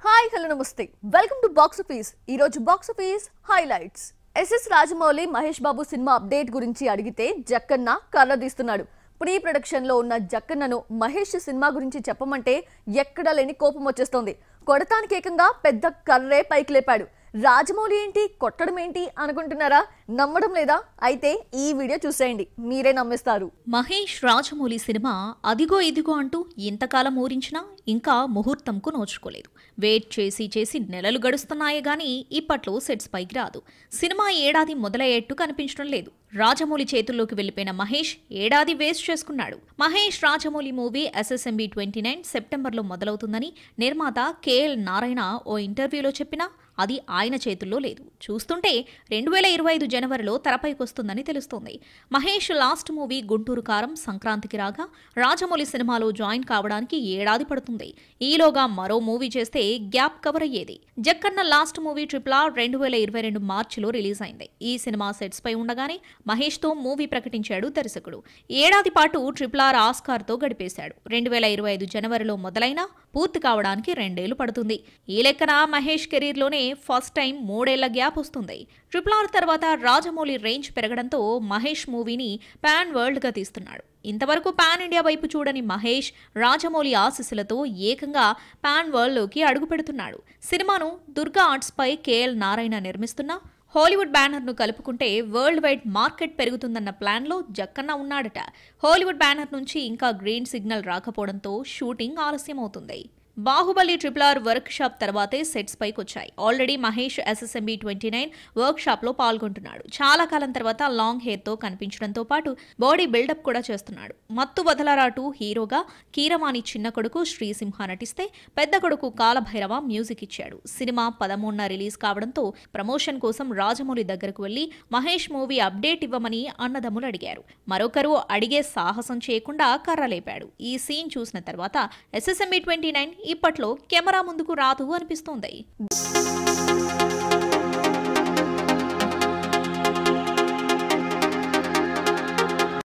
hi hello నమస్తే welcome to box office ఈ రోజు box office highlights SS Rajamouli Mahesh Babu cinema update గురించి అడిగితే జక్కన్న కర్రదీస్తున్నాడు ప్రీ ప్రొడక్షన్ లో ఉన్న జక్కన్నను మహేష్ సినిమా గురించి చెప్పమంటే ఎక్కడా లేని కోపం వచ్చేస్తోంది కొడతానికి ఏకంగా పెద్ద కర్రే పైకి లేపాడు రాజమౌళి ఏంటి కొట్టడం ఏంటి అనుకుంటున్నారా నమ్మడం లేదా అయితే ఈ వీడియో చూసేయండి మీరే నమ్మేస్తారు మహేష్ రాజమౌళి సినిమా అదిగో ఇదిగో అంటూ ఇంతకాలం ఊరించినా ఇంకా ముహూర్తంకు నోచుకోలేదు వెయిట్ చేసి నెలలు గడుస్తున్నాయే గానీ ఇప్పట్లో సెట్స్ పైకి రాదు సినిమా ఏడాది మొదలయ్యేట్టు కనిపించడం లేదు రాజమౌళి చేతుల్లోకి వెళ్లిపోయిన మహేష్ ఏడాది వేస్ట్ చేసుకున్నాడు మహేష్ రాజమౌళి మూవీ SSMB 29 సెప్టెంబర్లో మొదలవుతుందని నిర్మాత KL నారాయణ ఓ ఇంటర్వ్యూలో చెప్పినా అది ఆయన చేతుల్లో లేదు చూస్తుంటే 2025 జనవరిలో తెరపైకొస్తుందని తెలుస్తోంది మహేష్ లాస్ట్ మూవీ గుంటూరు కారం సంక్రాంతికి రాగా రాజమౌళి సినిమాలో జాయిన్ కావడానికి ఏడాది పడుతుంది ఈలోగా మరో మూవీ చేస్తే గ్యాప్ కవర్ అయ్యేది జక్కన్న లాస్ట్ మూవీ RRR 2022 మార్చిలో రిలీజ్ అయింది ఈ సినిమా సెట్స్ పై ఉండగానే మహేష్ తో మూవీ ప్రకటించాడు దర్శకుడు ఏడాది పాటు RRR ఆస్కార్తో గడిపేశాడు 2025 జనవరిలో మొదలైనా పూర్తి కావడానికి 2 ఏళ్లు పడుతుంది ఈ లెక్కన మహేష్ కెరీర్లోనే ఫస్ట్ టైం 3 ఏళ్ల గ్యాప్ వస్తుంది RRR తర్వాత రాజమౌళి రేంజ్ పెరగడంతో మహేష్ మూవీని పాన్ వరల్డ్ గా తీస్తున్నాడు ఇంతవరకు పాన్ ఇండియా వైపు చూడని మహేష్ రాజమౌళి ఆశీస్సులతో ఏకంగా పాన్ వరల్డ్ లోకి అడుగు పెడుతున్నాడు సినిమాను దుర్గా ఆర్ట్స్ పై KL నారాయణ నిర్మిస్తున్నా హాలీవుడ్ బ్యానర్ను కలుపుకుంటే వరల్డ్ వైడ్ మార్కెట్ పెరుగుతుందన్న ప్లాన్లో జక్కన్న ఉన్నాడట హాలీవుడ్ బ్యానర్ నుంచి ఇంకా గ్రీన్ సిగ్నల్ రాకపోవడంతో షూటింగ్ ఆలస్యమవుతుంది బాహుబలి RRR వర్క్ షాప్ తర్వాతే సెట్స్ పైకి వచ్చాయి already Mahesh SSMB 29 workshop లో పాల్గొంటున్నాడు చాలా కాలం తర్వాత లాంగ్ హెయిర్ తో కనిపించడంతో పాటు బాడీ బిల్డప్ కూడా చేస్తున్నాడు మత్తు వదలరా 2 హీరోగా కీరవాణి చిన్న కొడుకు శ్రీసింహ నటిస్తే పెద్ద కొడుకు కాలభైరవ మ్యూజిక్ ఇచ్చాడు సినిమా 13న రిలీజ్ కావడంతో ప్రమోషన్ కోసం రాజమౌళి దగ్గరకు వెళ్లి మహేష్ మూవీ అప్డేట్ ఇవ్వమని అన్నదమ్ములు అడిగారు మరొకరు అడిగే సాహసం చేయకుండా కర్రలేపాడు ఈ సీన్ చూసిన తర్వాత SSMB 29 ఇప్పట్లో కెమెరా ముందుకు రాదు అనిపిస్తోంది